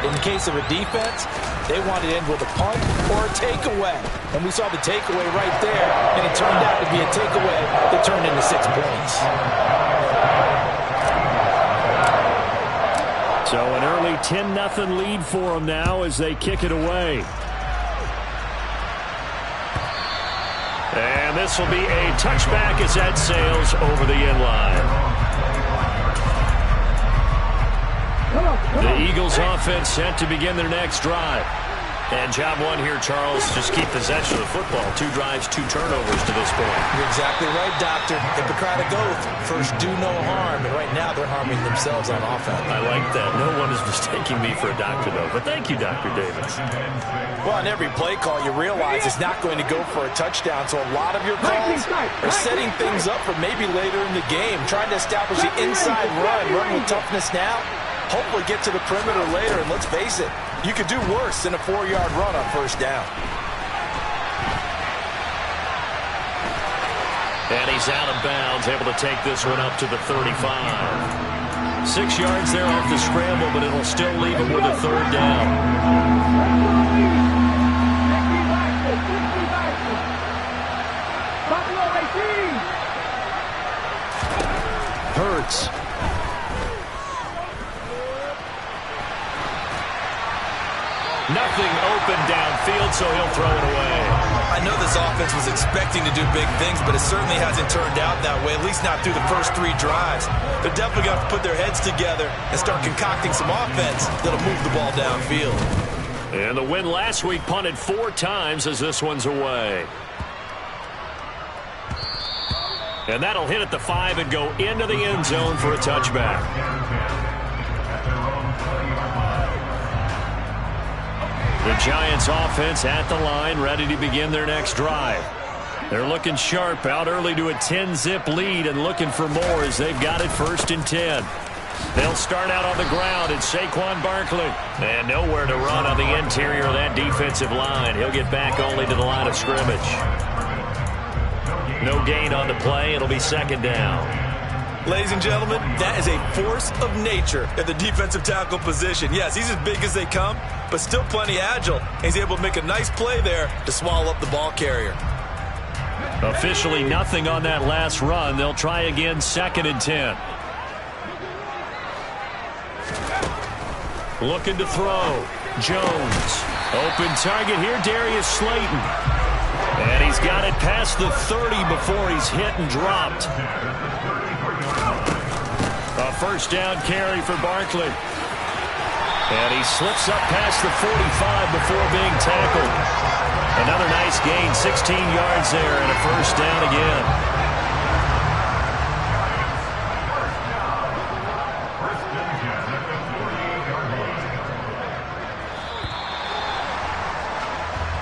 In case of a defense, they want to end with a punt or a takeaway. And we saw the takeaway right there, and it turned out to be a takeaway that turned into 6 points. So an early 10-0 lead for them now as they kick it away. And this will be a touchback as that sails over the end line. The Eagles offense set to begin their next drive. And job one here, Charles, just keep possession of the football. 2 drives, 2 turnovers to this point. You're exactly right, Doctor. Hippocratic oath. First, do no harm. And right now, they're harming themselves on offense. I like that. No one is mistaking me for a doctor, though. But thank you, Dr. Davis. Well, on every play call, you realize it's not going to go for a touchdown. So a lot of your calls are setting things up for maybe later in the game, trying to establish the inside run with toughness now. Hopefully get to the perimeter later, and let's face it, you could do worse than a 4-yard run on first down. And he's out of bounds, able to take this one up to the 35. 6 yards there off the scramble, but it'll still leave him with a 3rd down. Hurts. Nothing open downfield, so he'll throw it away. I know this offense was expecting to do big things, but it certainly hasn't turned out that way, at least not through the first 3 drives. They're definitely going to have to put their heads together and start concocting some offense that'll move the ball downfield. And the win last week punted 4 times as this one's away. And that'll hit at the 5 and go into the end zone for a touchback. The Giants offense at the line, ready to begin their next drive. They're looking sharp, out early to a 10-zip lead and looking for more as they've got it 1st and 10. They'll start out on the ground, and Saquon Barkley. And nowhere to run on the interior of that defensive line. He'll get back only to the line of scrimmage. No gain on the play. It'll be 2nd down. Ladies and gentlemen, that is a force of nature at the defensive tackle position. Yes, he's as big as they come, but still plenty agile. He's able to make a nice play there to swallow up the ball carrier. Officially nothing on that last run. They'll try again 2nd and 10. Looking to throw. Jones. Open target here, Darius Slayton. And he's got it past the 30 before he's hit and dropped. A 1st down carry for Barkley. And he slips up past the 45 before being tackled. Another nice gain, 16 yards there, and a 1st down again.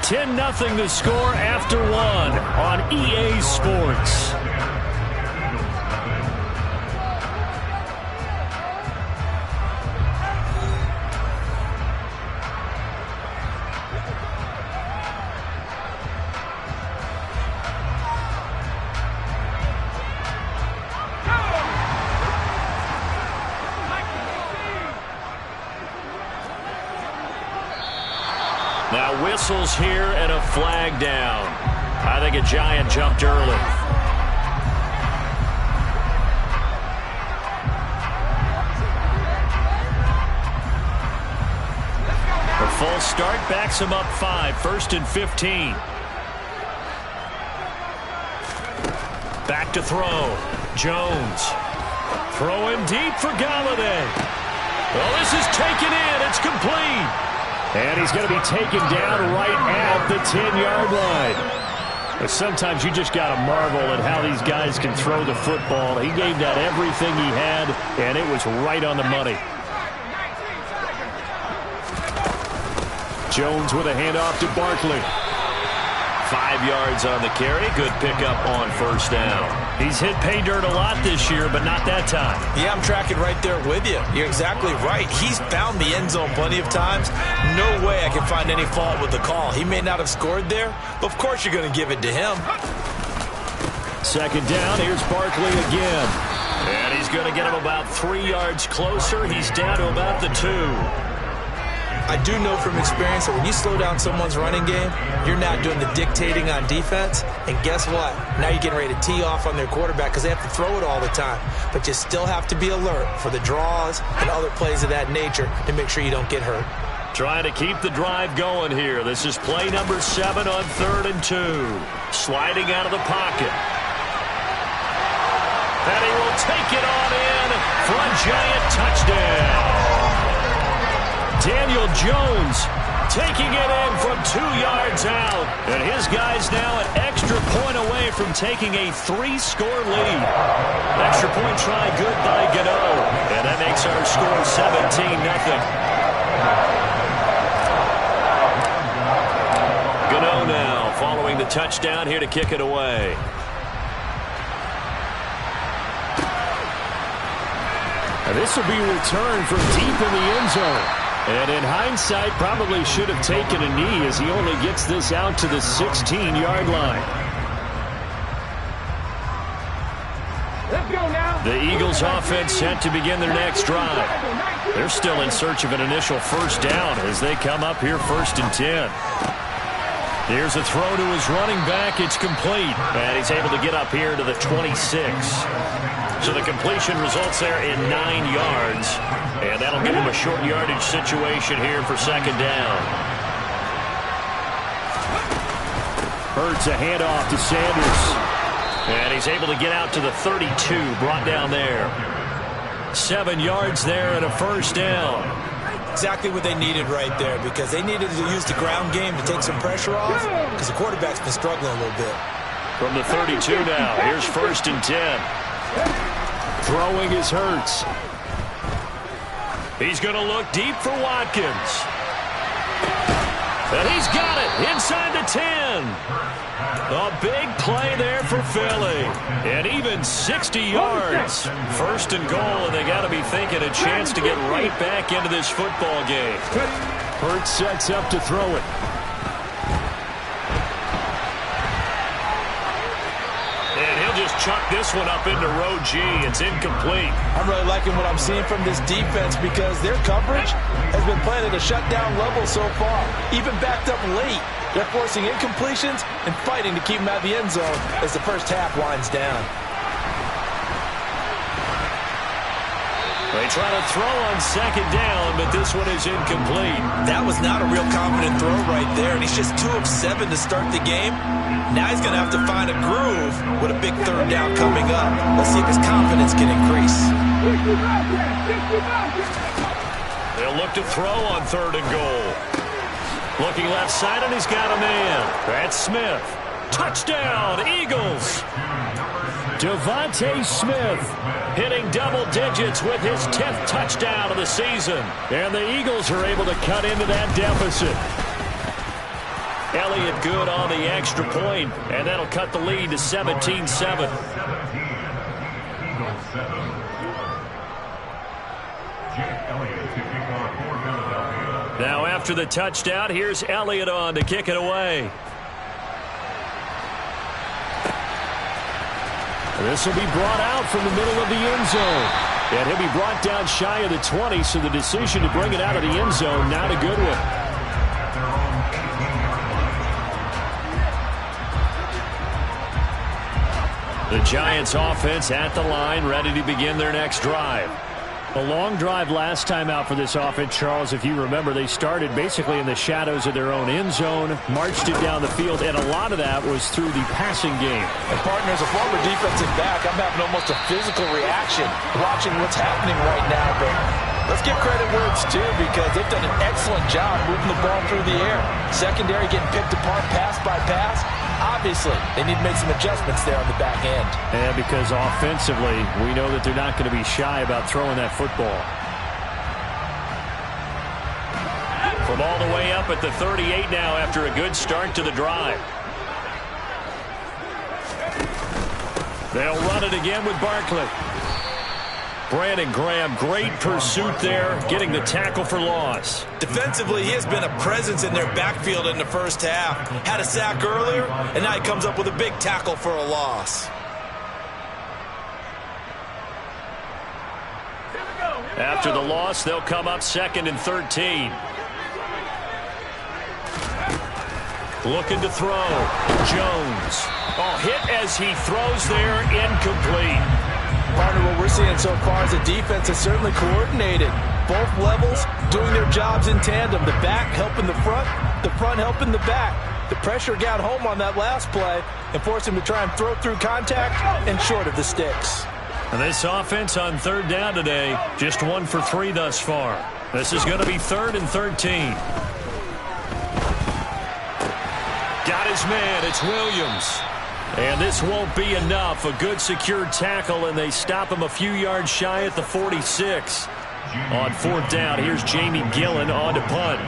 $10-0 the score after 1 on EA Sports. Now whistles here and a flag down. I think a Giant jumped early. A full start backs him up 5, 1st and 15. Back to throw. Jones. Throwing deep for Galladay. Well, this is taken in. It's complete. And he's going to be taken down right at the 10-yard line. But sometimes you just got to marvel at how these guys can throw the football. He gave that everything he had, and it was right on the money. Jones with a handoff to Barkley. 5 yards on the carry. Good pickup on 1st down. He's hit pay dirt a lot this year, but not that time. Yeah, I'm tracking right there with you. You're exactly right. He's found the end zone plenty of times. No way I can find any fault with the call. He may not have scored there, but of course you're going to give it to him. 2nd down. Here's Barkley again. And he's going to get him about 3 yards closer. He's down to about the 2. I do know from experience that when you slow down someone's running game, you're not doing the dictating on defense. And guess what? Now you're getting ready to tee off on their quarterback because they have to throw it all the time. But you still have to be alert for the draws and other plays of that nature to make sure you don't get hurt. Trying to keep the drive going here. This is play number 7 on 3rd and 2. Sliding out of the pocket. And he will take it on in for a giant touchdown. Daniel Jones taking it in from 2 yards out. And his guys now an extra point away from taking a 3-score lead. Extra point try good by Gano. And that makes our score 17-0. Gano now following the touchdown here to kick it away. And this will be returned from deep in the end zone. And in hindsight, probably should have taken a knee as he only gets this out to the 16-yard line. Let's go now. The Eagles offense set to begin their next drive. They're still in search of an initial first down as they come up here 1st and 10. Here's a throw to his running back. It's complete. And he's able to get up here to the 26. So the completion results there in 9 yards. And that'll give him a short yardage situation here for 2nd down. Hurts a handoff to Sanders. And he's able to get out to the 32, brought down there. 7 yards there and a first down. Exactly what they needed right there because they needed to use the ground game to take some pressure off because the quarterback's been struggling a little bit. From the 32 now, here's 1st and 10. Throwing is Hurts. He's going to look deep for Watkins. And he's got it inside the 10. A big play there for Philly. And even 60 yards. 1st and goal, and they got to be thinking a chance to get right back into this football game. Hurts sets up to throw it. Chuck this one up into row G. It's incomplete. I'm really liking what I'm seeing from this defense because their coverage has been playing at a shutdown level so far. Even backed up late, they're forcing incompletions and fighting to keep them out of the end zone as the first half winds down. They try to throw on 2nd down, but this one is incomplete. That was not a real confident throw right there, and he's just 2 of 7 to start the game. Now he's going to have to find a groove with a big 3rd down coming up. Let's see if his confidence can increase. They'll look to throw on 3rd and goal. Looking left side, and he's got a man. That's Smith. Touchdown, Eagles. Devontae Smith hitting double digits with his 10th touchdown of the season. And the Eagles are able to cut into that deficit. Elliott good on the extra point, and that'll cut the lead to 17-7. Now after the touchdown, here's Elliott on to kick it away. This will be brought out from the middle of the end zone. And he'll be brought down shy of the 20, so the decision to bring it out of the end zone, not a good one. The Giants offense at the line, ready to begin their next drive. A long drive last time out for this offense, Charles. If you remember, they started basically in the shadows of their own end zone, marched it down the field, and a lot of that was through the passing game. And partner, as a former defensive back, I'm having almost a physical reaction watching what's happening right now. But let's give credit where it's due because they've done an excellent job moving the ball through the air. Secondary getting picked apart pass by pass. Obviously, they need to make some adjustments there on the back end. And because offensively, we know that they're not going to be shy about throwing that football. From all the way up at the 38 now after a good start to the drive. They'll run it again with Barkley. Brandon Graham, great pursuit there, getting the tackle for loss. Defensively, he has been a presence in their backfield in the first half. Had a sack earlier, and now he comes up with a big tackle for a loss. After the loss, they'll come up 2nd and 13. Looking to throw. Jones. Oh, hit as he throws there, incomplete. Partner, what we're seeing so far is the defense is certainly coordinated. Both levels doing their jobs in tandem. The back helping the front helping the back. The pressure got home on that last play and forced him to try and throw through contact and short of the sticks. And this offense on third down today, just 1 for 3 thus far. This is going to be 3rd and 13. Got his man. It's Williams. And this won't be enough. A good secure tackle, and they stop him a few yards shy at the 46. On 4th down, here's Jamie Gillen on to punt.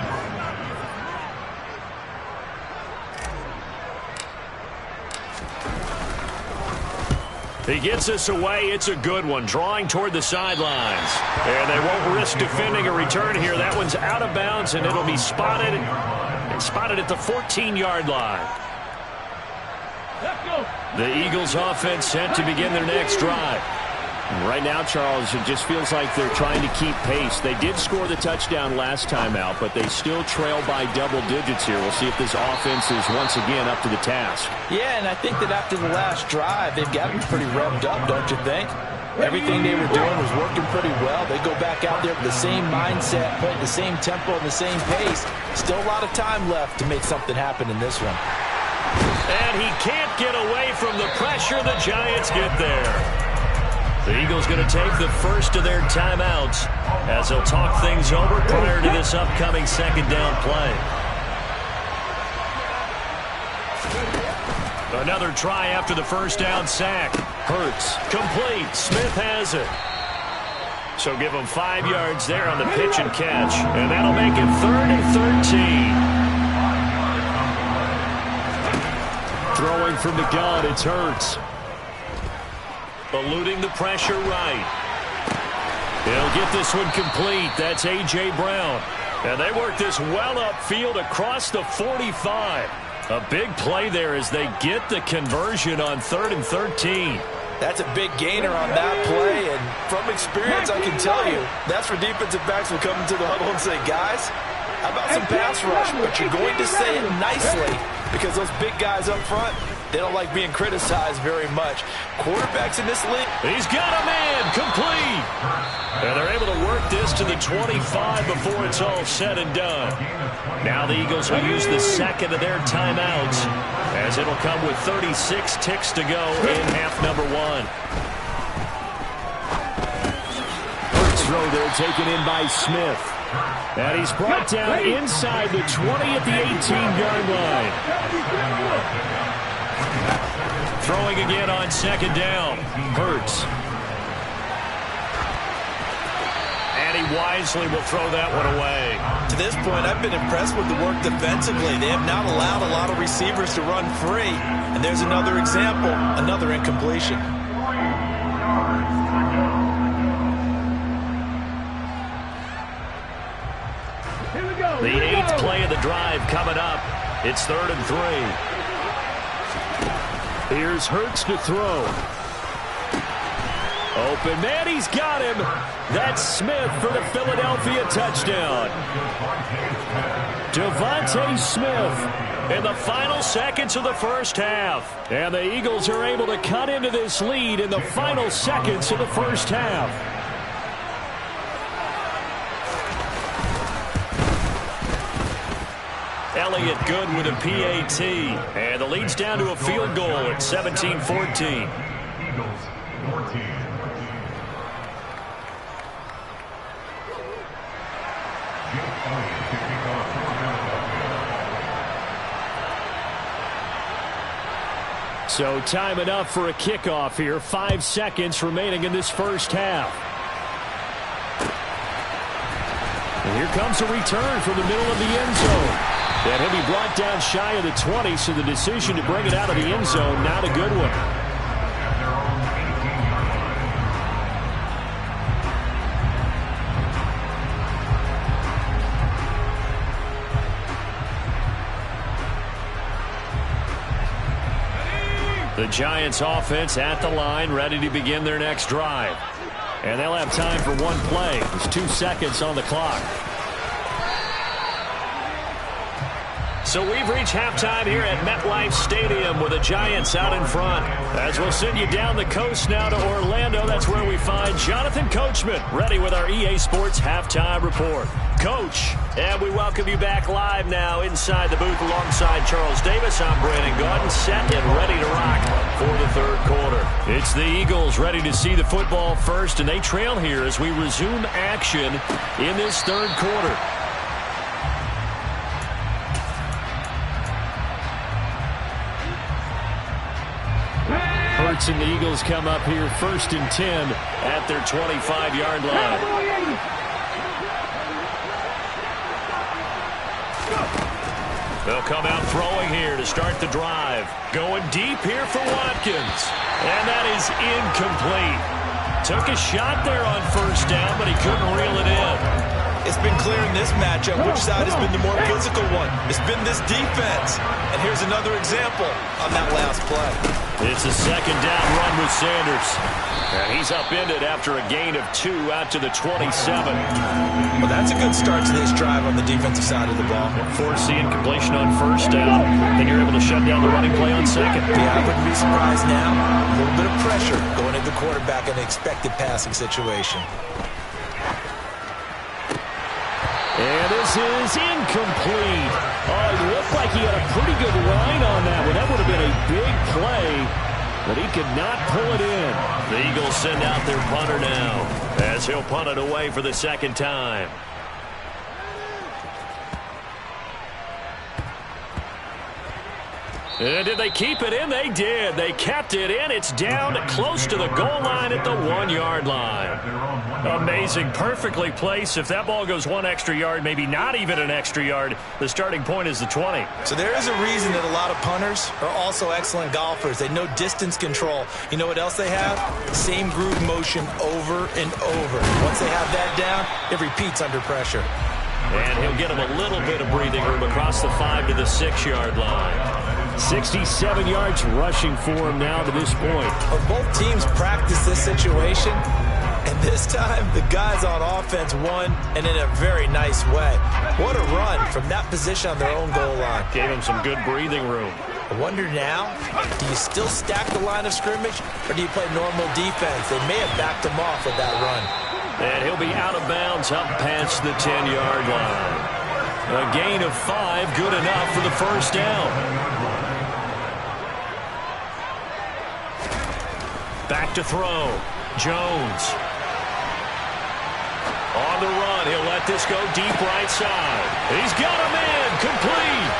He gets us away. It's a good one, drawing toward the sidelines. And they won't risk defending a return here. That one's out of bounds, and it'll be spotted at the 14-yard line. The Eagles offense set to begin their next drive. Right now, Charles, it just feels like they're trying to keep pace. They did score the touchdown last time out, but they still trail by double digits here. We'll see if this offense is once again up to the task. Yeah, and I think that after the last drive, they've got them pretty revved up, don't you think? Everything they were doing was working pretty well. They go back out there with the same mindset, playing the same tempo and the same pace. Still a lot of time left to make something happen in this one. And he can't get away from the pressure. The Giants get there. The Eagles going to take the first of their timeouts as they'll talk things over prior to this upcoming 2nd down play. Another try after the 1st down sack. Hurts. Complete. Smith has it. So give him 5 yards there on the pitch and catch. And that'll make it 3rd and 13. Throwing from the gun, it's Hurts. Eluding the pressure right. He'll get this one complete. That's A.J. Brown. And they work this well upfield across the 45. A big play there as they get the conversion on 3rd and 13. That's a big gainer on that play, and from experience, I can tell you, that's where defensive backs will come into the huddle and say, guys, how about some pass rush? But you're going to say it nicely because those big guys up front, they don't like being criticized very much. Quarterbacks in this league. He's got a man complete. And they're able to work this to the 25 before it's all said and done. Now the Eagles will use the 2nd of their timeouts as it'll come with 36 ticks to go in half number 1. First throw there taken in by Smith. And he's brought down inside the 20 at the 18-yard line. Throwing again on 2nd down. Hurts. And he wisely will throw that one away. To this point, I've been impressed with the work defensively. They have not allowed a lot of receivers to run free. And there's another example, another incompletion. The 8th play of the drive coming up. It's 3rd and 3. Here's Hurts to throw. Open man, he's got him. That's Smith for the Philadelphia touchdown. Devontae Smith in the final seconds of the 1st half. And the Eagles are able to cut into this lead in the final seconds of the 1st half. Elliott good with a PAT. And the lead's down to a field goal at 17-14. So time enough for a kickoff here. 5 seconds remaining in this 1st half. And here comes a return from the middle of the end zone. And he'll be brought down shy of the 20, so the decision to bring it out of the end zone, not a good one. The Giants offense at the line, ready to begin their next drive. And they'll have time for one play. There's 2 seconds on the clock. So we've reached halftime here at MetLife Stadium with the Giants out in front. As we'll send you down the coast now to Orlando, that's where we find Jonathan Coachman ready with our EA Sports Halftime Report. Coach, and we welcome you back live now inside the booth alongside Charles Davis. I'm Brandon Gaudin, set and ready to rock for the third quarter. It's the Eagles ready to see the football first, and they trail here as we resume action in this third quarter. Hurts and the Eagles come up here 1st and 10 at their 25-yard line. They'll come out throwing here to start the drive. Going deep here for Watkins. And that is incomplete. Took a shot there on first down, but he couldn't reel it in. It's been clear in this matchup which side has been the more physical one. It's been this defense. And here's another example on that last play. It's a second down run with Sanders. And he's upended after a gain of 2 out to the 27. Well, that's a good start to this drive on the defensive side of the ball. Force the incompletion on first down. Then you're able to shut down the running play on second. Yeah, I wouldn't be surprised now. A little bit of pressure going into the quarterback in an expected passing situation. And this is incomplete. Oh, it looked like he had a pretty good line on that one. That would have been a big play, but he could not pull it in. The Eagles send out their punter now as he'll punt it away for the second time. And did they keep it in? They did. They kept it in. It's down close to the goal line at the 1-yard line. Amazing. Perfectly placed. If that ball goes 1 extra yard, maybe not even an extra yard, the starting point is the 20. So there is a reason that a lot of punters are also excellent golfers. They know distance control. You know what else they have? Same groove motion over and over. Once they have that down, it repeats under pressure. And he'll get him a little bit of breathing room across the 5 to the 6-yard line. 67 yards rushing for him now to this point. Well, both teams practice this situation, and this time the guys on offense won, and in a very nice way. What a run from that position on their own goal line. Gave him some good breathing room. I wonder now, do you still stack the line of scrimmage, or do you play normal defense? They may have backed him off with that run. And he'll be out of bounds up past the 10-yard line. A gain of 5, good enough for the first down. Back to throw. Jones. On the run. He'll let this go deep right side. He's got him in. Complete.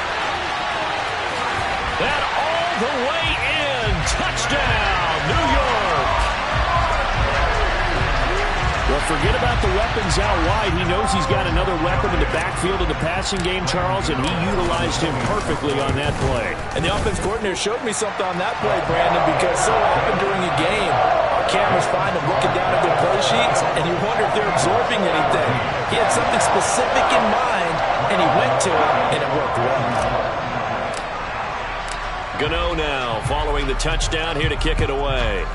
And all the way in. Touchdown, New York. Well, forget about the weapons out wide. He knows he's got another weapon in the backfield in the passing game, Charles, and he utilized him perfectly on that play. And the offense coordinator showed me something on that play, Brandon, because so often during a game, our cameras find them looking down at their play sheets, and you wonder if they're absorbing anything. He had something specific in mind, and he went to it, and it worked well. Gano now following the touchdown here to kick it away.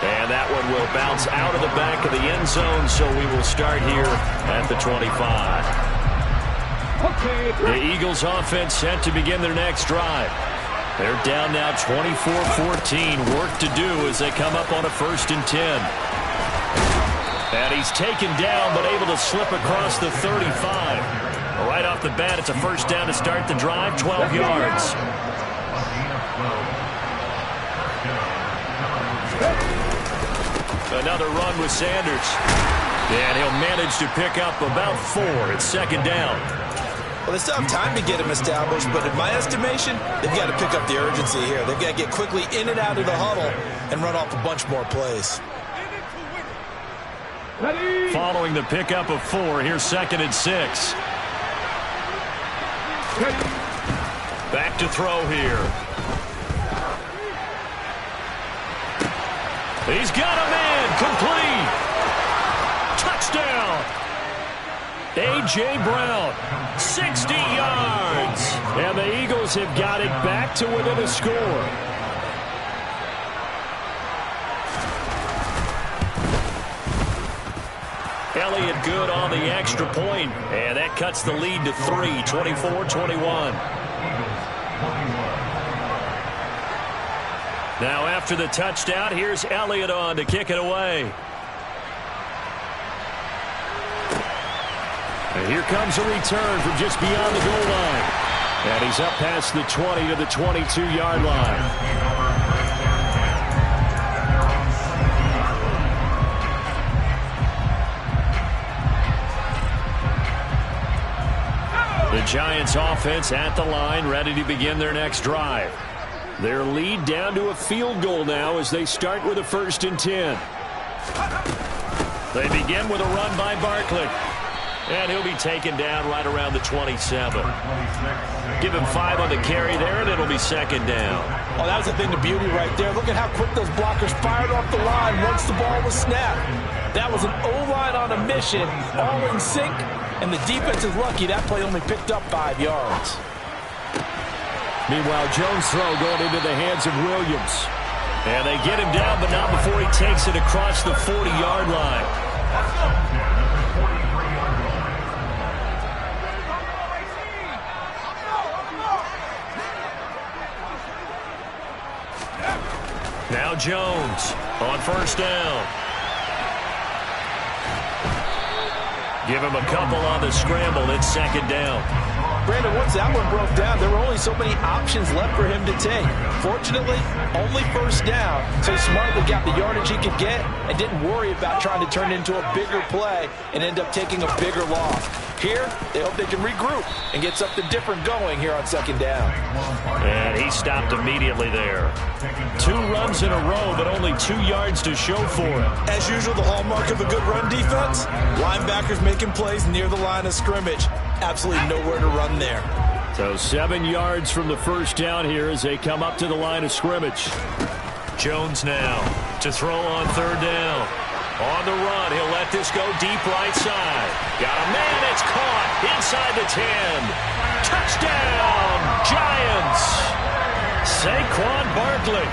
And that one will bounce out of the back of the end zone, so we will start here at the 25. The Eagles offense set to begin their next drive. They're down now 24-14. Work to do as they come up on a 1st and 10. And he's taken down but able to slip across the 35. Right off the bat, it's a first down to start the drive, 12 yards. Another run with Sanders. And he'll manage to pick up about 4. It's second down. Well, they still have time to get him established, but in my estimation, they've got to pick up the urgency here. They've got to get quickly in and out of the huddle and run off a bunch more plays. Following the pickup of 4, here's 2nd and 6. Back to throw here. He's got him in. Complete. Touchdown. A.J. Brown, 60 yards. And the Eagles have got it back to within a score. Elliott good on the extra point, and that cuts the lead to 3, 24-21. Now after the touchdown, here's Elliott on to kick it away. And here comes a return from just beyond the goal line. And he's up past the 20 to the 22-yard line. The Giants offense at the line, ready to begin their next drive. Their lead down to a field goal now as they start with a 1st and 10. They begin with a run by Barkley. And he'll be taken down right around the 27. Give him 5 on the carry there, and it'll be 2nd down. Oh, that was a thing of beauty right there. Look at how quick those blockers fired off the line once the ball was snapped. That was an O-line on a mission, all in sync, and the defense is lucky that play only picked up 5 yards. Meanwhile, Jones' throw going into the hands of Williams. And they get him down, but not before he takes it across the 40-yard line. Now Jones on 1st down. Give him a couple on the scramble. It's 2nd down. Brandon, once that one broke down, there were only so many options left for him to take. Fortunately, only 1st down, so he smartly got the yardage he could get and didn't worry about trying to turn it into a bigger play and end up taking a bigger loss. Here, they hope they can regroup and get something different going here on 2nd down. And he stopped immediately there. 2 runs in a row, but only 2 yards to show for it. As usual, the hallmark of a good run defense, linebackers making plays near the line of scrimmage. Absolutely nowhere to run there. So 7 yards from the 1st down here as they come up to the line of scrimmage. Jones now to throw on 3rd down. On the run, he'll let this go deep right side. Got a man, it's caught inside the 10. Touchdown, Giants! Saquon Barkley,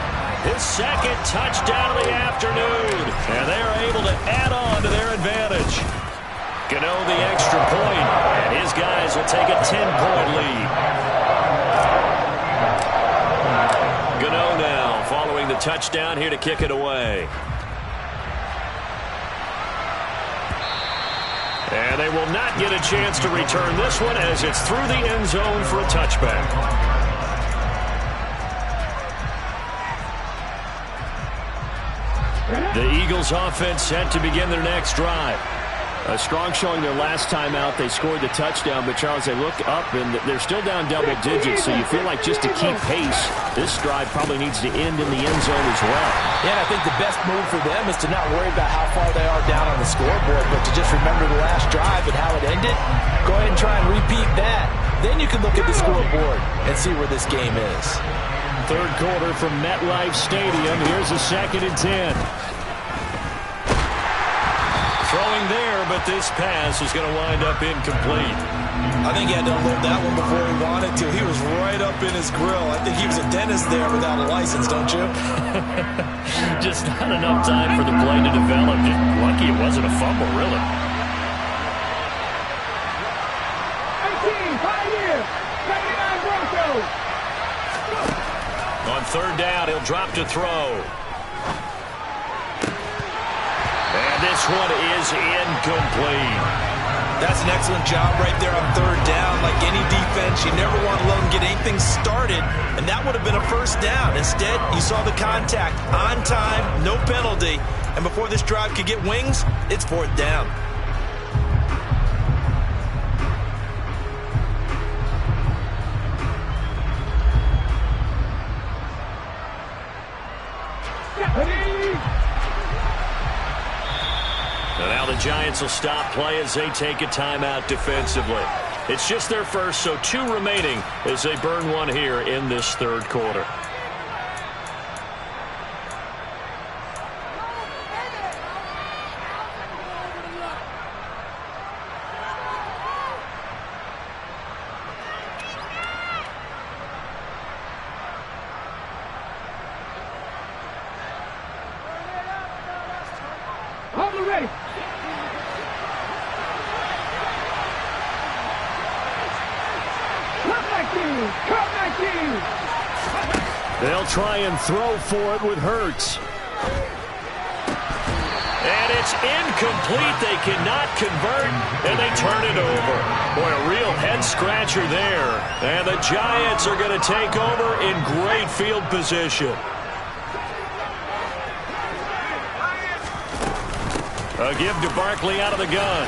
his 2nd touchdown of the afternoon. And they're able to add on to their advantage. Gano the extra point, and his guys will take a 10-point lead. Gano now following the touchdown here to kick it away. And they will not get a chance to return this one as it's through the end zone for a touchback. The Eagles offense set to begin their next drive. A strong showing their last time out. They scored the touchdown, but Charles, they look up and they're still down double digits, so you feel like just to keep pace, this drive probably needs to end in the end zone as well. Yeah, and I think the best move for them is to not worry about how far they are down on the scoreboard, but to just remember the last drive and how it ended. Go ahead and try and repeat that. Then you can look at the scoreboard and see where this game is. 3rd quarter from MetLife Stadium. Here's a 2nd and 10. Throwing there, but this pass is going to wind up incomplete. I think he had to unload that one before he wanted to. He was right up in his grill. I think he was a dentist there without a license, don't you? Just not enough time for the play to develop. Just lucky it wasn't a fumble, really. 18, Pioneer, 79 Broncos. On 3rd down, he'll drop to throw. And this one is incomplete. That's an excellent job right there on 3rd down. Like any defense, you never want to let them get anything started, and that would have been a 1st down. Instead, you saw the contact on time, no penalty, and before this drive could get wings, it's 4th down. And now the Giants will stop play as they take a timeout defensively. It's just their first, so 2 remaining as they burn one here in this 3rd quarter. Cut 19. They'll try and throw for it with Hurts. And it's incomplete. They cannot convert, and they turn it over. Boy, a real head-scratcher there. And the Giants are going to take over in great field position. A give to Barkley out of the gun.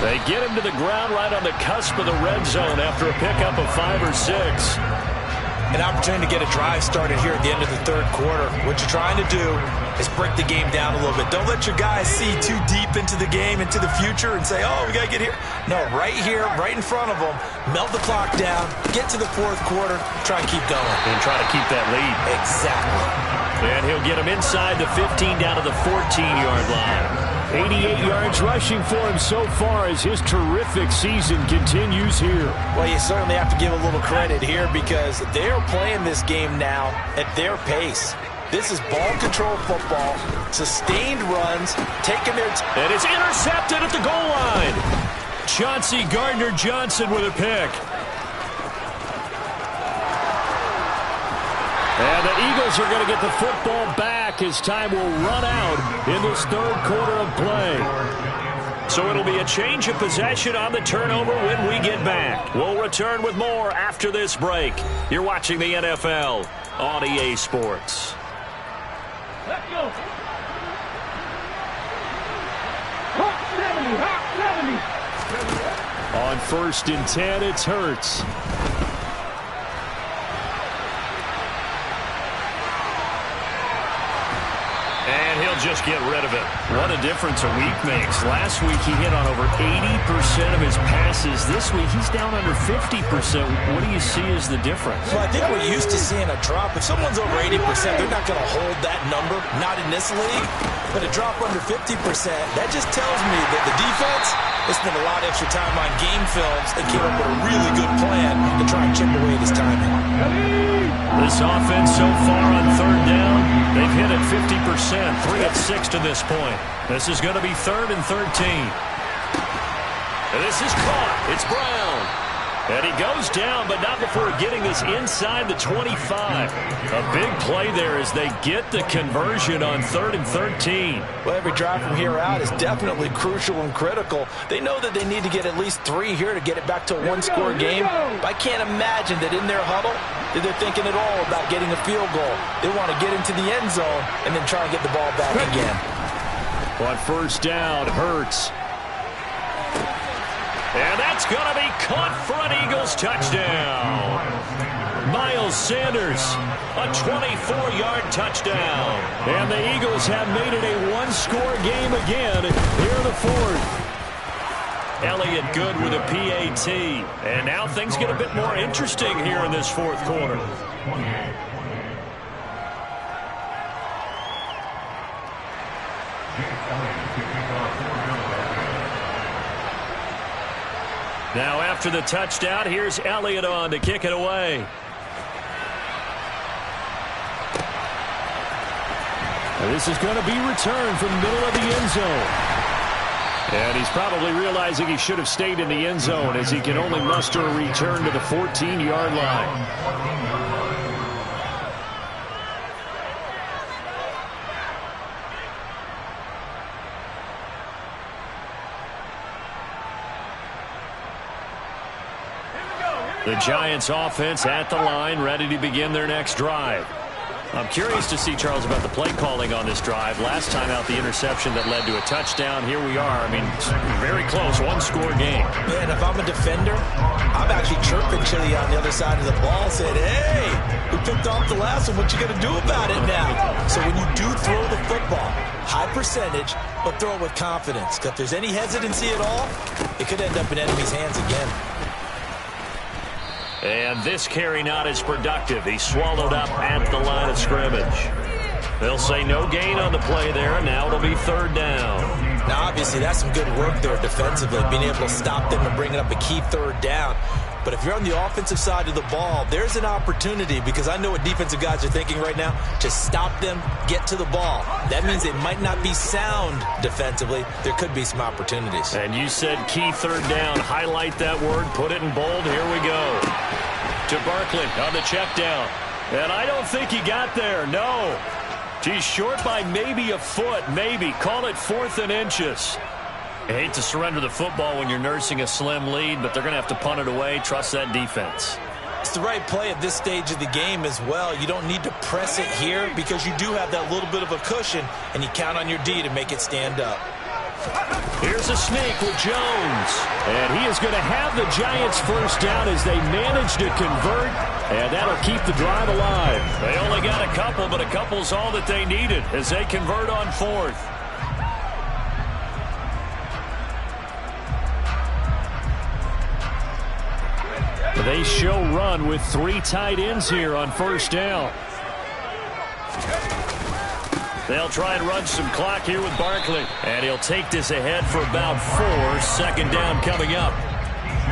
They get him to the ground right on the cusp of the red zone after a pickup of 5 or 6. An opportunity to get a drive started here at the end of the third quarter. What you're trying to do is break the game down a little bit. Don't let your guys see too deep into the game, into the future, and say, oh, we got to get here. No, right here, right in front of them, melt the clock down, get to the fourth quarter, try and keep going. And try to keep that lead. Exactly. And he'll get him inside the 15 down to the 14-yard line. 88 yards rushing for him so far as his terrific season continues here. Well, you certainly have to give a little credit here because they're playing this game now at their pace. This is ball control football, sustained runs, taking their time. And it's intercepted at the goal line. Chauncey Gardner-Johnson with a pick. And the Eagles are going to get the football back as time will run out in this third quarter of play. So it'll be a change of possession on the turnover when we get back. We'll return with more after this break. You're watching the NFL on EA Sports. Let's go. Hot 70. On 1st and 10, it's Hurts. And he'll just get rid of it. What a difference a week makes. Last week he hit on over 80% of his passes. This week he's down under 50%. What do you see as the difference? Well, I think we're used to seeing a drop. If someone's over 80%, they're not going to hold that number, not in this league. But a drop under 50%, that just tells me that the defense has spent a lot of extra time on game films and came up with a really good plan to try and chip away at his timing. This offense so far on third down, they've hit it 50%, 3 of 6 to this point. This is going to be 3rd and 13. And this is caught. It's Brown. And he goes down, but not before getting this inside the 25. A big play there as they get the conversion on 3rd and 13. Well, every drive from here out is definitely crucial and critical. They know that they need to get at least 3 here to get it back to a one-score game. But I can't imagine that in their huddle that they're thinking at all about getting a field goal. They want to get into the end zone and then try and get the ball back again. On 1st down, Hurts. And that's going to be caught for an Eagles touchdown. Miles Sanders, a 24-yard touchdown. And the Eagles have made it a one-score game again here in the fourth. Elliott good with a PAT. And now things get a bit more interesting here in this fourth quarter. Now after the touchdown, here's Elliott on to kick it away. And this is going to be returned from the middle of the end zone. And he's probably realizing he should have stayed in the end zone as he can only muster a return to the 14-yard line. The Giants offense at the line, ready to begin their next drive. I'm curious to see, Charles, about the play calling on this drive. Last time out, the interception that led to a touchdown. Here we are. I mean, very close, one-score game. Man, if I'm a defender, I'm actually chirping Chili on the other side of the ball, saying, hey, we picked off the last one. What you going to do about it now? So when you do throw the football, high percentage, but throw it with confidence. Because if there's any hesitancy at all, it could end up in enemy's hands again. And this carry not as productive. He's swallowed up at the line of scrimmage. They'll say no gain on the play there, and now it'll be 3rd down. Now, obviously, that's some good work there defensively, being able to stop them and bringing up a key 3rd down. But if you're on the offensive side of the ball, there's an opportunity, because I know what defensive guys are thinking right now. Just stop them, get to the ball. That means they might not be sound defensively. There could be some opportunities. And you said key third down. Highlight that word, put it in bold. Here we go. To Barkley on the check down. And I don't think he got there, no. He's short by maybe a foot, maybe. Call it 4th and inches. I hate to surrender the football when you're nursing a slim lead, but they're going to have to punt it away. Trust that defense. It's the right play at this stage of the game as well. You don't need to press it here because you do have that little bit of a cushion, and you count on your D to make it stand up. Here's a sneak with Jones. And he is going to have the Giants first down as they manage to convert. And that'll keep the drive alive. They only got a couple, but a couple's all that they needed as they convert on 4th. They show run with 3 tight ends here on first down. They'll try and run some clock here with Barkley. And he'll take this ahead for about 4. 2nd down coming up.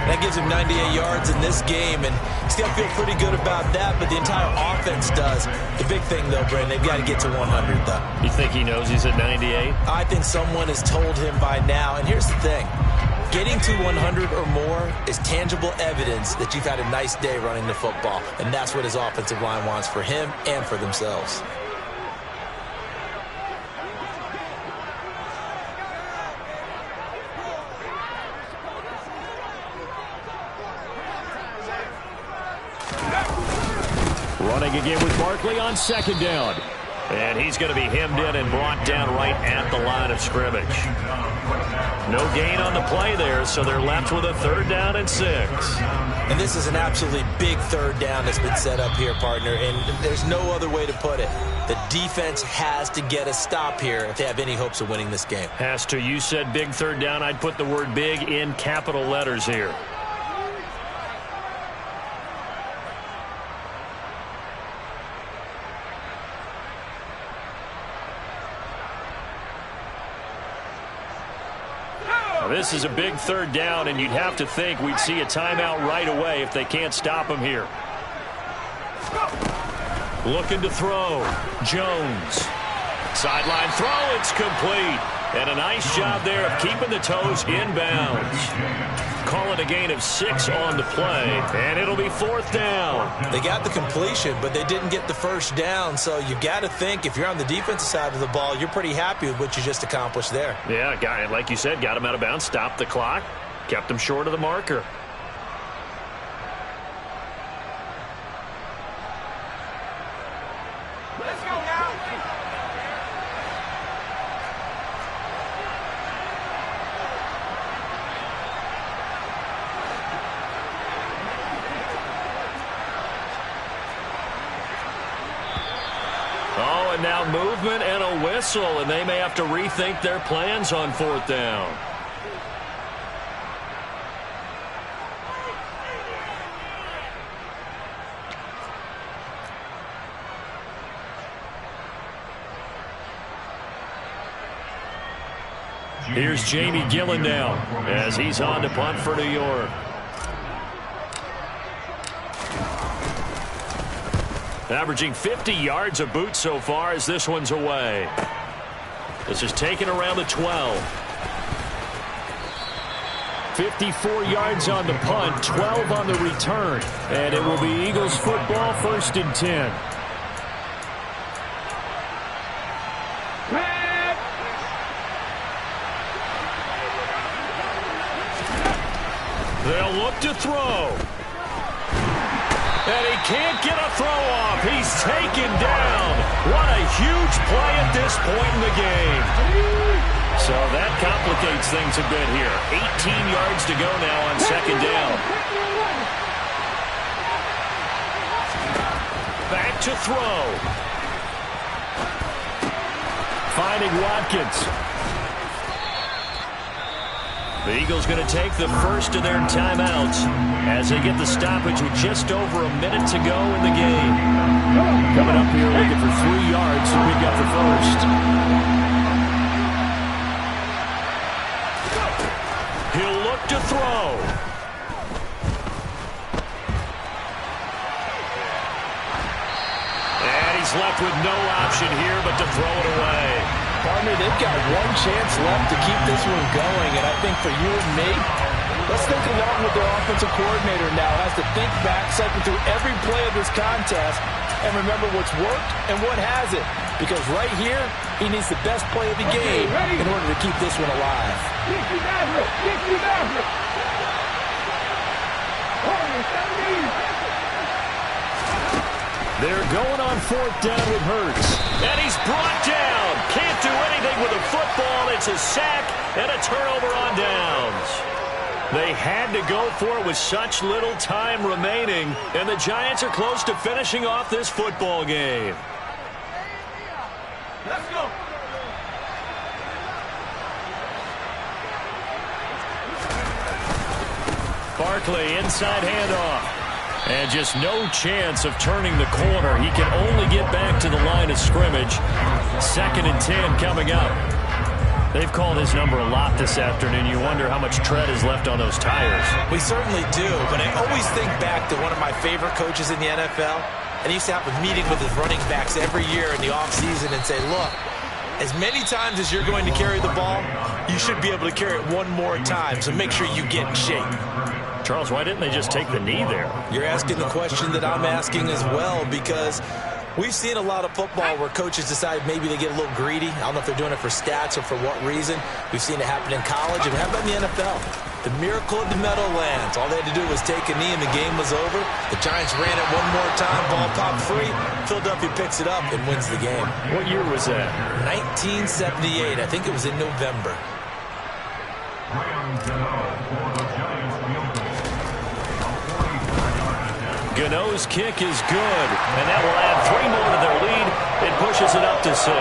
That gives him 98 yards in this game, and he's going to feel pretty good about that, but the entire offense does. The big thing, though, Brandon, they've got to get to 100, though. You think he knows he's at 98? I think someone has told him by now, and here's the thing. Getting to 100 or more is tangible evidence that you've had a nice day running the football, and that's what his offensive line wants for him and for themselves. Running again with Barkley on 2nd down. And he's going to be hemmed in and brought down right at the line of scrimmage. No gain on the play there, so they're left with a 3rd down and 6. And this is an absolutely big 3rd down that's been set up here, partner, and there's no other way to put it. The defense has to get a stop here if they have any hopes of winning this game. Has to. You said big 3rd down. I'd put the word big in capital letters here. This is a big 3rd down, and you'd have to think we'd see a timeout right away if they can't stop him here. Looking to throw. Jones. Sideline throw. It's complete. And a nice job there of keeping the toes inbounds. Call it a gain of 6 on the play, and it'll be 4th down. They got the completion, but they didn't get the first down, so you got to think if you're on the defensive side of the ball, you're pretty happy with what you just accomplished there. Yeah, like you said, got him out of bounds, stopped the clock, kept him short of the marker. Let's go now. Oh, and now movement and a whistle, and they may have to rethink their plans on 4th down. Here's Jamie Gillen now as he's on to punt for New York. Averaging 50 yards a boot so far as this one's away. This is taken around the 12. 54 yards on the punt, 12 on the return. And it will be Eagles football, 1st and 10. They'll look to throw. And he can't get a throw off. He's taken down. What a huge play at this point in the game. So that complicates things a bit here. 18 yards to go now on 2nd down. Back to throw. Finding Watkins. The Eagles going to take the first of their timeouts as they get the stoppage with just over a minute to go in the game. Coming up here looking for 3 yards to pick up the first. He'll look to throw. He's left with no option here but to throw it away. Partner, they've got one chance left to keep this one going, and I think for you and me, let's think along with their offensive coordinator now. Has to think back, cycle through every play of this contest, and remember what's worked and what hasn't. Because right here, he needs the best play of the game in order to keep this one alive. They're going on 4th down with Hurts. And he's brought down. Can't do anything with a football. It's a sack and a turnover on downs. They had to go for it with such little time remaining. And the Giants are close to finishing off this football game. Let's go. Barkley, inside handoff. And just no chance of turning the corner. He can only get back to the line of scrimmage. 2nd and 10 coming up. They've called his number a lot this afternoon. You wonder how much tread is left on those tires. We certainly do, but I always think back to one of my favorite coaches in the NFL. And he used to have a meeting with his running backs every year in the offseason and say, look, as many times as you're going to carry the ball, you should be able to carry it one more time, so make sure you get in shape. Charles, why didn't they just take the knee there? You're asking the question that I'm asking as well, because we've seen a lot of football where coaches decide maybe they get a little greedy. I don't know if they're doing it for stats or for what reason. We've seen it happen in college, and how about in the NFL? The miracle of the Meadowlands. All they had to do was take a knee, and the game was over. The Giants ran it one more time, ball popped free. Philadelphia picks it up and wins the game. What year was that? 1978. I think it was in November. Gano's kick is good, and that will add 3 more to their lead. It pushes it up to 6.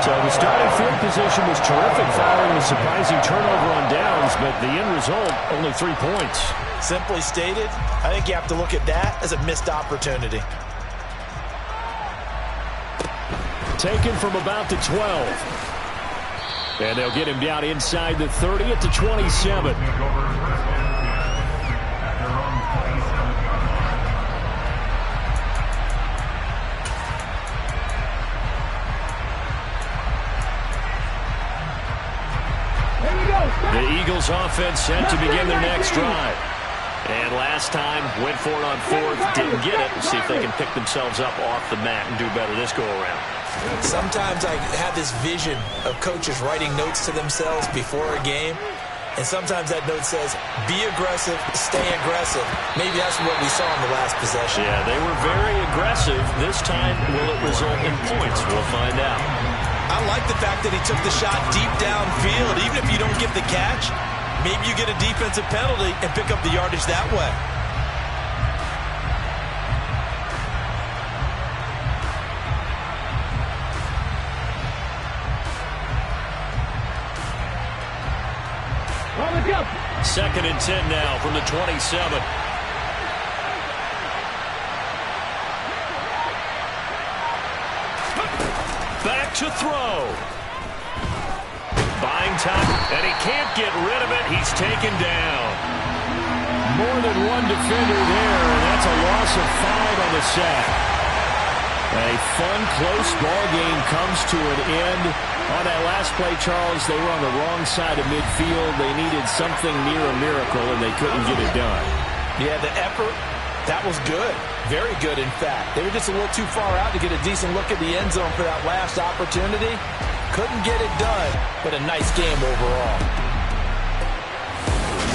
So the starting field position was terrific following the surprising turnover on downs, but the end result, only 3 points. Simply stated, I think you have to look at that as a missed opportunity. Taken from about the 12. And they'll get him down inside the 30 at the 27. The Eagles offense set to begin their next drive. And last time, went for it on 4th, didn't get it. We'll see if they can pick themselves up off the mat and do better this go-around. Sometimes I have this vision of coaches writing notes to themselves before a game, and sometimes that note says, be aggressive, stay aggressive. Maybe that's what we saw in the last possession. Yeah, they were very aggressive. This time, will it result in points? We'll find out. I like the fact that he took the shot deep downfield. Even if you don't get the catch, maybe you get a defensive penalty and pick up the yardage that way. Second and 10 now from the 27. Back to throw. Buying time, and he can't get rid of it. He's taken down. More than one defender there, and that's a loss of 5 on the sack. A fun, close ball game comes to an end. On that last play, Charles, they were on the wrong side of midfield. They needed something near a miracle, and they couldn't get it done. Yeah, the effort, that was good. Very good, in fact. They were just a little too far out to get a decent look at the end zone for that last opportunity. Couldn't get it done, but a nice game overall.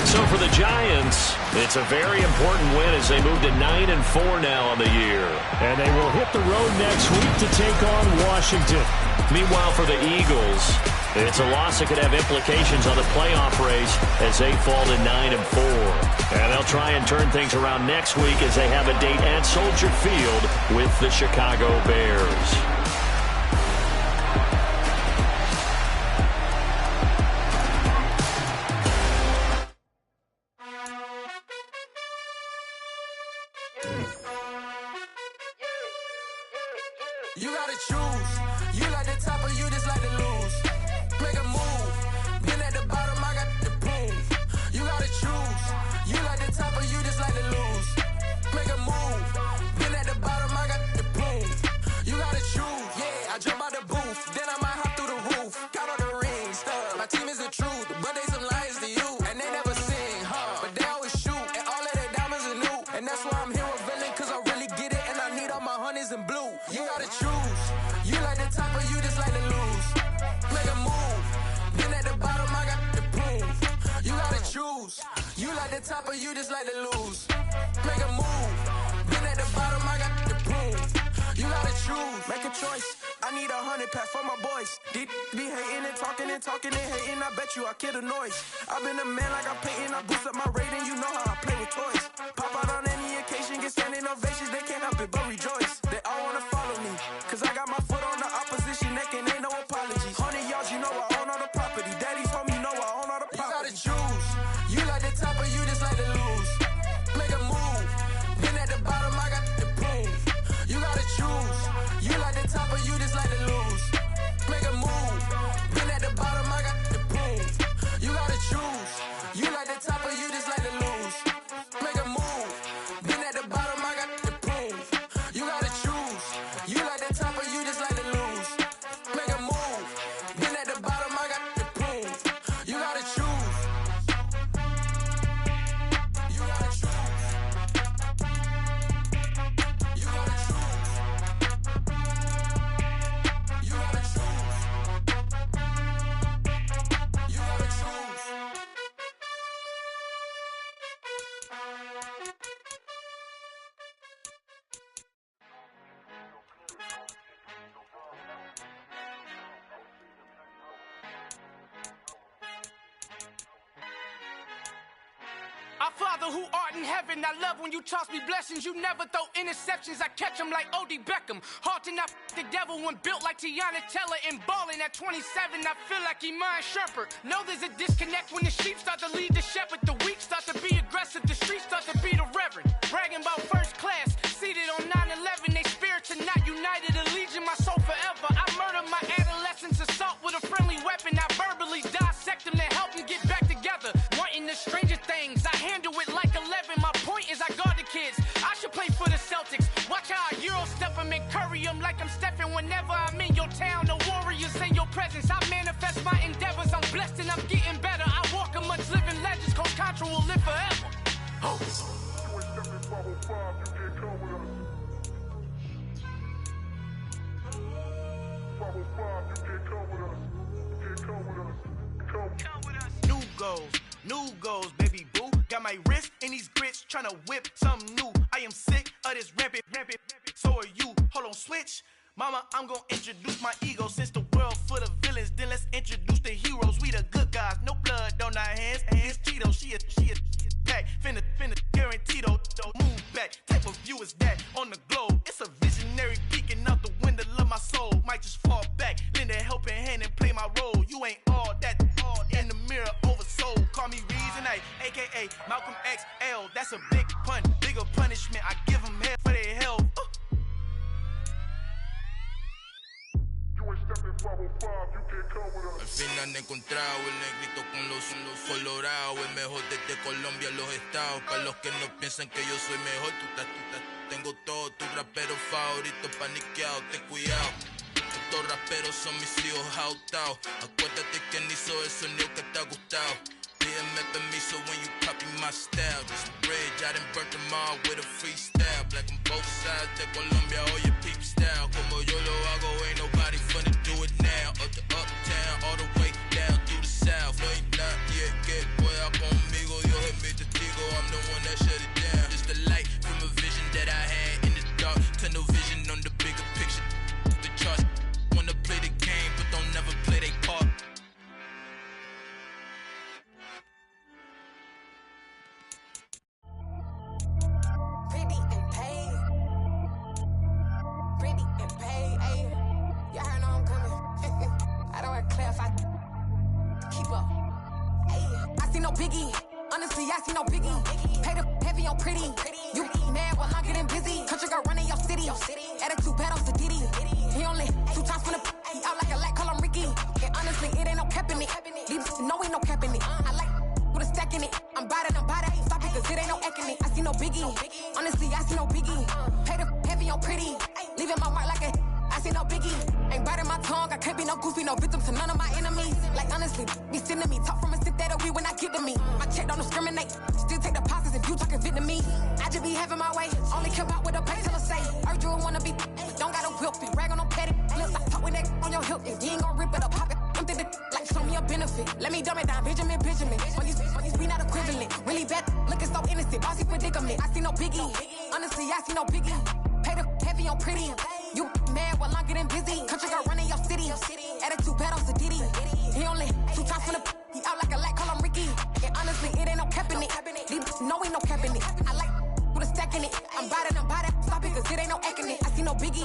So for the Giants, it's a very important win as they move to 9-4 now on the year. And they will hit the road next week to take on Washington. Meanwhile, for the Eagles, it's a loss that could have implications on the playoff race as they fall to 9-4. And they'll try and turn things around next week as they have a date at Soldier Field with the Chicago Bears. You gotta choose. You like the top or you just like to lose. Make a move. Been at the bottom, I got the prove. You gotta choose. You like the top or you just like to lose. Make a move. Been at the bottom, I got the prove. the top of you just like to lose. Make a move. Been at the bottom, I got the prove. You gotta choose, make a choice. I need 100 pack for my boys. Be hating and talking and hating. I bet you I kill the noise. I've been a man like I'm painting. I boost up my rating. You know how I play with toys. Pop out on any occasion, get standing ovations. They can't help it but rejoice. They all wanna follow me, cause I got my foot on the opposition neck and ain't no apologies. 100 yards, you know I own all the property. Daddy's home, you know I own all the property. You gotta choose. You like the top or you just like to lose. Make a move. Been at the bottom, I got the proof. You gotta choose. You like the top or you just like to lose. Make a move. Been at the bottom, I got the proof. You gotta choose. You like the top or you just like to lose. Make a move. Been at the bottom, I got the proof. You gotta choose. You like the top or you just like to lose. Make a move. Been at the bottom, I got the proof. You gotta choose. You gotta choose. You gotta choose. You gotta choose. You gotta choose. Our Father who art in heaven, I love when you toss me blessings. You never throw interceptions, I catch them like O.D. Beckham. Hard to not the devil when built like Tiana Teller and balling at 27. I feel like Iman Shumpert. Know there's a disconnect when the sheep start to lead the shepherd. The weak start to be aggressive, the streets start to be the reverend. Bragging about first class, seated on 9/11. They spirits are not united, a legion, my soul forever. I murder my adolescence, assault with a friendly weapon. I verbally dissect them to help them get back together. Wanting the stranger things, I handle it like 11. My point is I guard the kids. I should play for the Celtics. Watch how I Euro step them and curry them like I'm stepping whenever I'm in your town. The Warriors in your presence. I manifest my endeavors. I'm blessed and I'm getting better. I walk amongst living legends. Coach Contra will live forever. Oh. New goals, baby boo. Got my wrist in these grits, tryna whip something new. I am sick of this rampant. So are you. Hold on, switch. Mama, I'm gonna introduce my ego. Since the world full of villains, then let's introduce the heroes. We the good guys, no blood on our hands. It's Tito, she a back. Finna guarantee though. Move back. Type of view is that on the globe? It's a visionary peeking out the window of my soul. Might just fall back, lend a helping hand and play my role. You ain't all that in the mirror oversold. Call me Reason A, aka Malcolm XL. That's a big pun, bigger punishment. I give them hell for their health. Al fin han encontrado el negrito con los colorados, el mejor desde Colombia a los estados. Para los que no piensan que yo soy mejor, tengo todo, tus raperos favoritos paniqueados, ten cuidado. Estos raperos son mis hijos adoptados. Acuérdate quién hizo el sonido que te ha gustado. Pídeme permiso when you copy my style. This bridge, I done burnt them all with a freestyle. Black on both sides de Colombia, oye peep style. Como yo lo hago, ain't nobody finna do it now. Up to uptown, all the way down through the south. No hay nadie que pueda conmigo. Dios es mi testigo, I'm the one that shut it down. Just the light from a vision that I had in the dark. Tunnel vision on the bigger picture. The charts wanna play the game, but don't never play their part. Biggie, honestly, I see no biggie. Pay the heavy on pretty. You mad while I'm getting busy. Country girl running your city. Attitude bad on Sadiddy. He only 2 times from the he out like a light, call him Ricky. And honestly, it ain't no cap in it. These know ain't no cap in it. I like with a stack in it. I'm bad. Stop it, cause it ain't no eck in it. I see no biggie. Honestly, I see no biggie. Pay the heavy on pretty. Leaving my mark like a I see no biggie. Ain't biting my tongue. I can't be no goofy, no victim to none of my enemies. Like honestly, be sending me talk from a stick that'll be when I get to me. My check don't discriminate. Still take deposits if you talking Vietnamese. I just be having my way. Only care about what the pay teller say. Urge you wanna be, don't got a whip. Rag on no petty. Let's talk with that on your hip. If you ain't gon' rip it up, pop it. I'm thinking like show me a benefit. benefit. Let me dumb it down, Benjamin. When you we not equivalent. Really bad, looking so innocent. Bossy predicament. I see no biggie. Honestly, I see no biggie. Pay the heavy on pretty. You mad while I'm getting busy. Country girl running your city. Attitude bad on Sadiddy. He only 2 times from the he out like a lack, call him Ricky. And honestly, it ain't no cap in it. No, ain't no cap in it. I like with a stack in it. I'm bout it. Stop it, cause it ain't no acting it. I see no biggie.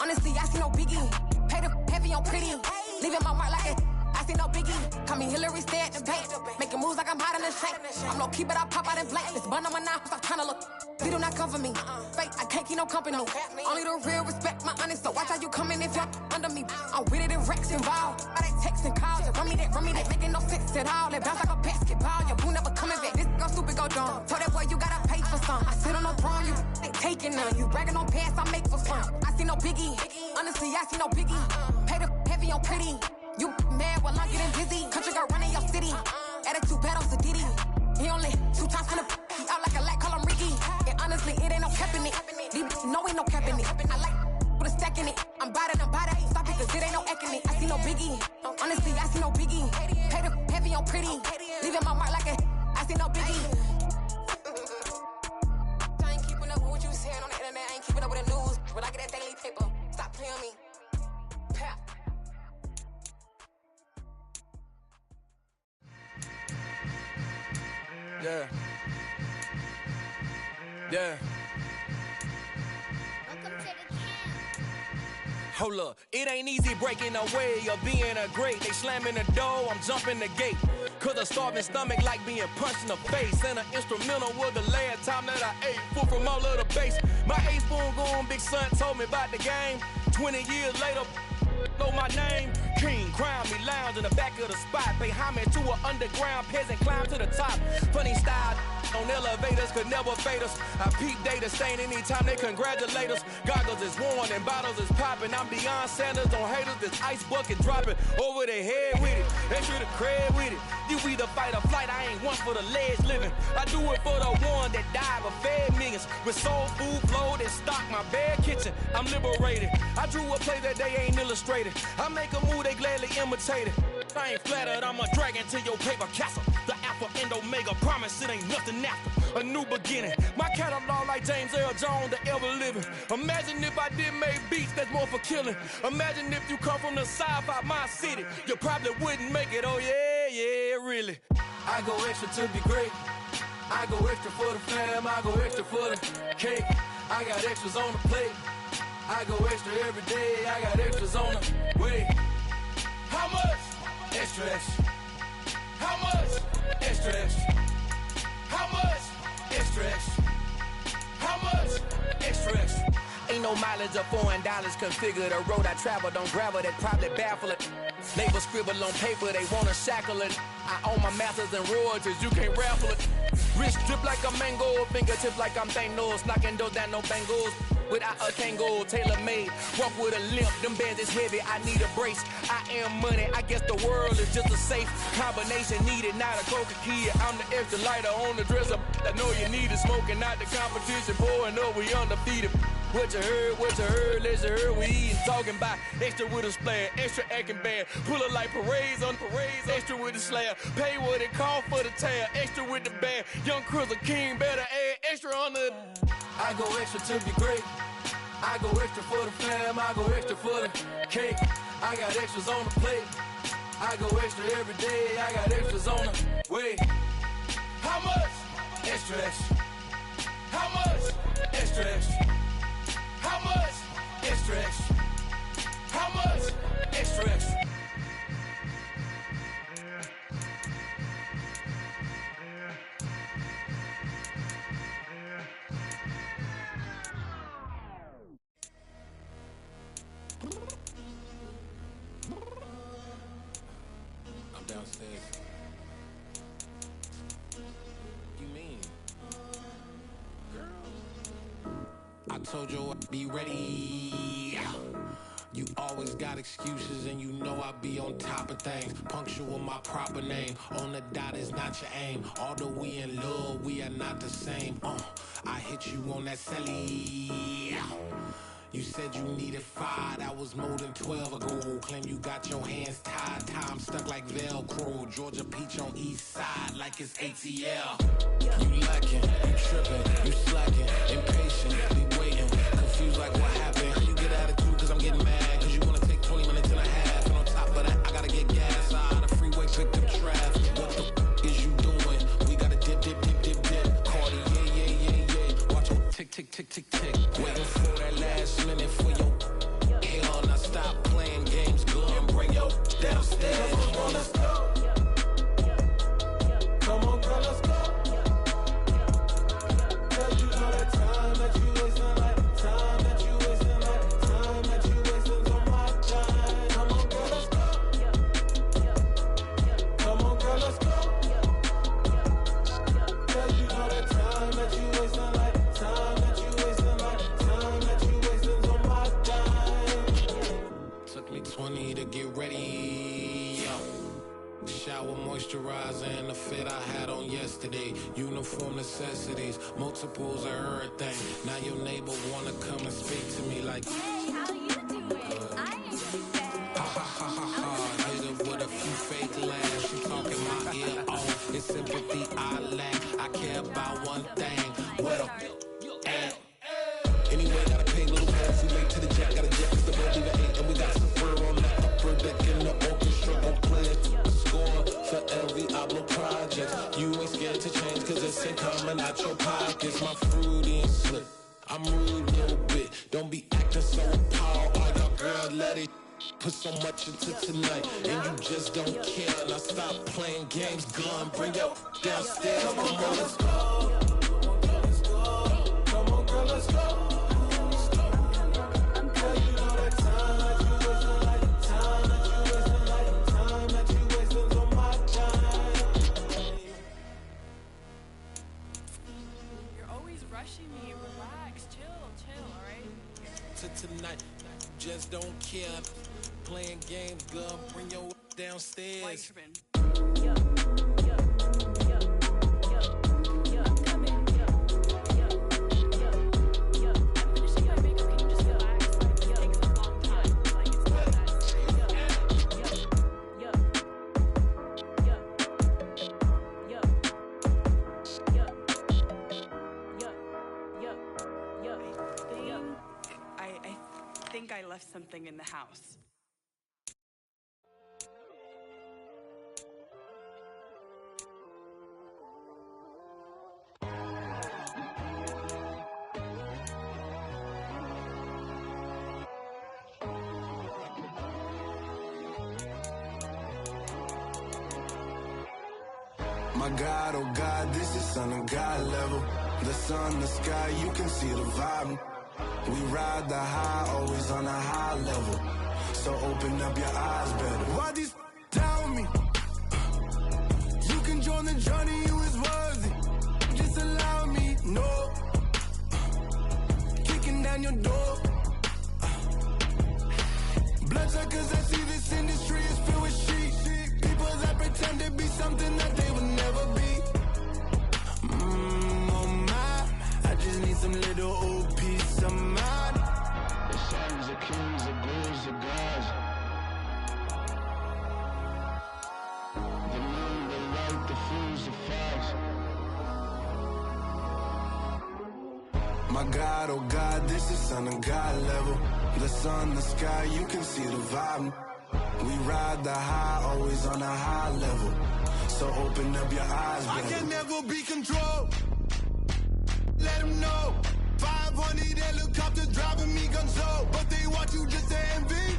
Honestly, I see no biggie. Pay the heavy on pretty. Leaving my mark like it. I see no biggie. Call me Hillary, stay at the bank. Making moves like I'm hot in the shank. I'm low key, but I pop out in blank. This bun on my knife, stop trying to look. They do not cover me. Fake, I can't keep no company. Only the real respect my honest. So watch how you coming if you're under me. I'm with it and Rex involved. I they text and calls. Run me that. Making no sense at all. They bounce like a basketball. Your boo never coming back. This go stupid, go dumb. Told that boy you gotta pay for some. I sit on no throne, you ain't taking none. You bragging on pants, I make for fun. I see no biggie. Honestly, I see no biggie. Pay the heavy on pretty. You mad while I'm getting busy. Country girl running your city. Attitude bad on Sadiddy. He only 2 times from the he out like a lack, call him Ricky. And honestly, it ain't no cap in it. No, ain't no cap in it. I like put a stack in it. I'm bout it. Stop it, cause it ain't no acting it. I see no biggie. Honestly, I see no biggie. Pay the heavy on pretty. Leaving my mark like a I see no biggie. I ain't keeping up with what you saying on the internet. I ain't keeping up with the news. But I get that daily paper. Stop playing me. Pap. Yeah. Hold up, it ain't easy breaking away or being a great. They slamming the door, I'm jumping the gate. Cause a starving stomach like being punched in the face. And an instrumental was the last time that I ate food from all of the base. My 8-spoon going big son told me about the game. 20 years later, know my name. King, crown me, lounge in the back of the spot. Pay homage to an underground peasant, climb to the top. Funny style on elevators could never fade us. I peep data stain anytime they congratulate us. Goggles is worn and bottles is popping. I'm Deion Sanders on haters, this ice bucket dropping over their head with it. Extra the cred with it. You either fight or flight, I ain't one for the ledge living. I do it for the one that died but fed millions. With soul food flowed and stock my bad kitchen. I'm liberated. I drew a play that they ain't illustrated. I make a move, they gladly imitate it. I ain't flattered, I'm a dragon to your paper castle. The Alpha and Omega, promise it ain't nothing after. A new beginning. My catalog like James Earl Jones, the ever living. Imagine if I did make beats that's more for killing. Imagine if you come from the sci-fi my city. You probably wouldn't make it, oh yeah, really. I go extra to be great. I go extra for the fam, I go extra for the cake. I got extras on the plate. I go extra every day, I got extras on the way. How much? Extra, extra. How much? Extra, extra. How much? Extra, extra. How much? Extra, extra. Ain't no mileage of $4 configure the road I travel. Don't gravel that probably baffle it. Label scribble on paper, they wanna shackle it. I own my masters and royalties, you can't raffle it. Wrist drip like a mango, fingertips like I'm Thanos. Knocking doors down, no bangles. Without a Kango, tailor-made. Walk with a limp, them bands is heavy, I need a brace. I am money, I guess the world is just a safe combination needed, not a coca key. I'm the extra lighter on the dresser. I know you need it, smoking out the competition, pouring up, we undefeated. What you heard, let's hear we eatin', talking about extra with a splash, extra acting bad, pull it like parades on parades, extra with the slab, pay what it cost for the tab, extra with the band, young Chris a king, better add extra on the. I go extra to be great, I go extra for the fam, I go extra for the cake, I got extras on the plate, I go extra every day, I got extras on the way. How much? Extra, extra. How much? Extra, extra. How much? Extra, extra. How much? Extra, extra. I'm downstairs. You mean? I told you I'd be ready. You always got excuses and you know I be on top of things. Punctual my proper name. On the dot is not your aim. Although we in love, we are not the same. I hit you on that celly. You said you needed 5, that was more than 12 ago. Claim you got your hands tied, time stuck like Velcro. Georgia Peach on east side like it's ATL. You lacking, you tripping, you slacking, impatient, be waiting, confused like what happened. You get attitude cause I'm getting mad, cause you wanna take 20 minutes and a half. And on top of that, I gotta get gas out of the freeway, pick up traffic. What the is you doing? We gotta dip, dip, dip, dip, dip. Cardi, yeah. Watch your tick, tick, tick, tick, tick. Waiting for that last minute for your hell. Now stop playing games, go and bring your downstairs. Come on, let's go. Come on, girl, let's go. Girl, you know that time that you wasting, like time that you wasting, like time that you wasting on my time. Come on, girl, let's go. Come on, girl, let's go. Girl, you know that time that you wasting, like time that you wasting, like time that you wasting on my time. Took me 20 to get ready. Shower, moisturizer, and the fit I had on yesterday. Uniform necessities, multiples of everything. Now your neighbor wanna come and speak to me like, hey, how you doing? I ain't bad. Ha ha ha ha ha. Hit her with a few fake laughs. She talking my ear off. It's sympathy I lack. I care about one thing. What up? Anyway, gotta pay little pass. We late to the jet. Got a jet cause the boat leave at 8. And we got some fur on the upper deck in the orchestra. Gon' play it. For every Ablo project, you ain't scared to change cause it's ain't coming out your pockets. My fruity and slip, I'm rude a little bit. Don't be acting so appalled. All y'all girl, let it put so much into tonight, and you just don't care. Now stop playing games, gun, bring your downstairs. Come on, girl, let's go. Come on, girl, let's go. Tonight, just don't care. Playing games, girl, bring your downstairs. I left something in the house. My God, oh God, this is son of God level. The sun, the sky, you can see the vibe. We ride the high, always on a high level. So open up your eyes better. Why these tell me? You can join the journey, you is worthy. Just allow me, no. Kicking down your door. Bloodsuckers, I see this industry is filled with sheep. People that pretend to be something that they will never be. Oh my, I just need some little old peace of mind. The sons of kings, the ghouls, the gods. The moon, the light, the fools, the facts. My God, oh God, this is son of God level. The sun, the sky, you can see the vibe. We ride the high, always on a high level. So open up your eyes, baby. I can never be controlled. Let them know. 500 helicopters driving me gonzo. But they want you just to envy.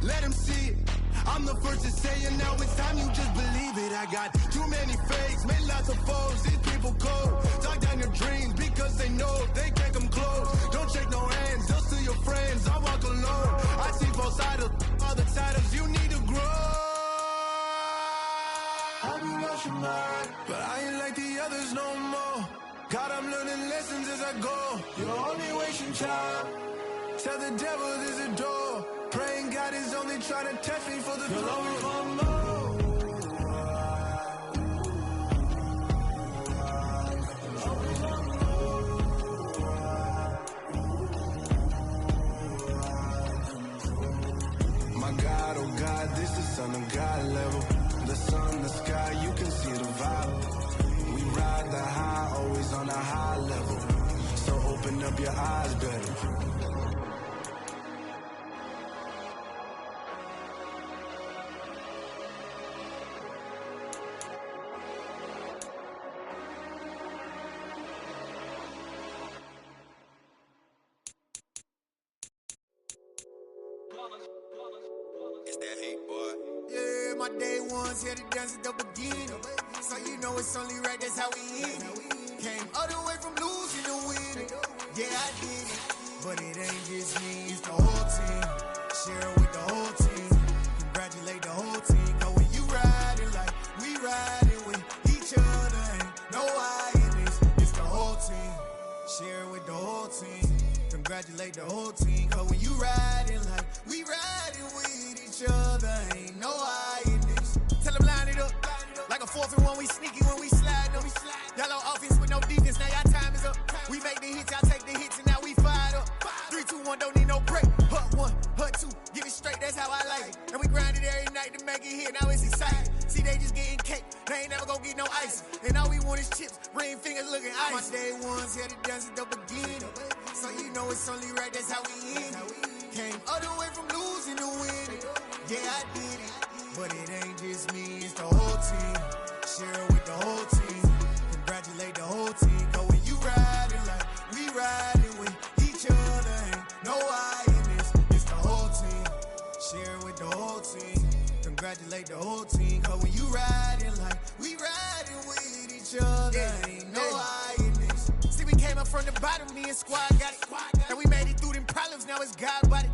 Let them see it. I'm the first to say it, now it's time you just believe it. I got too many fakes, made lots of foes. These people cold. Talk down your dreams because they know they can't come close. Don't shake no hands, they'll steal your friends. I walk alone. I see both sides of all the titles you need to grow. I've been watching mine, but I ain't like the others no more. God, I'm learning lessons as I go. You're only wasting time. Tell the devil there's a door. Praying God is only trying to test me for the glory. your eyes better. It's that hate, boy. Yeah, my day ones here to dance at the beginning. So you know it's only right, that's how we end it. Came all the way from losing to winning. Yeah, I did it. But it ain't just me, it's the whole team. Share it with the whole team. Congratulate the whole team. Cause when you riding like we riding with each other, ain't no I in this. It's the whole team. Share it with the whole team. Congratulate the whole team. Cause when you riding like we riding with each other, ain't no I in this. Tell them line it up. Like a 4th and 1, we sneaky when we slide them. Yellow offense with no defense, now y'all time is up. We make the hits, y'all take the hits, and now we fired up. 3, 2, 1, don't need no break. Hut 1, hut 2, give it straight, that's how I like it. And we grind it every night to make it hit, now it's exciting. See, they just getting cake, they ain't never gonna get no ice. And all we want is chips, ring fingers looking ice. My day ones here to dance at the beginning. So you know it's only right, that's how we end it. Came all the way from losing to winning. Yeah, I did it. But it ain't just me, it's the whole team. Share it with the whole team. Congratulate the whole team. Cause when you riding like we riding with each other, ain't no I in this. It's the whole team. Share it with the whole team. Congratulate the whole team. Cause when you riding like we riding with each other, ain't no I in this. See, we came up from the bottom, me and squad got it. And we made it through them problems, now it's God body.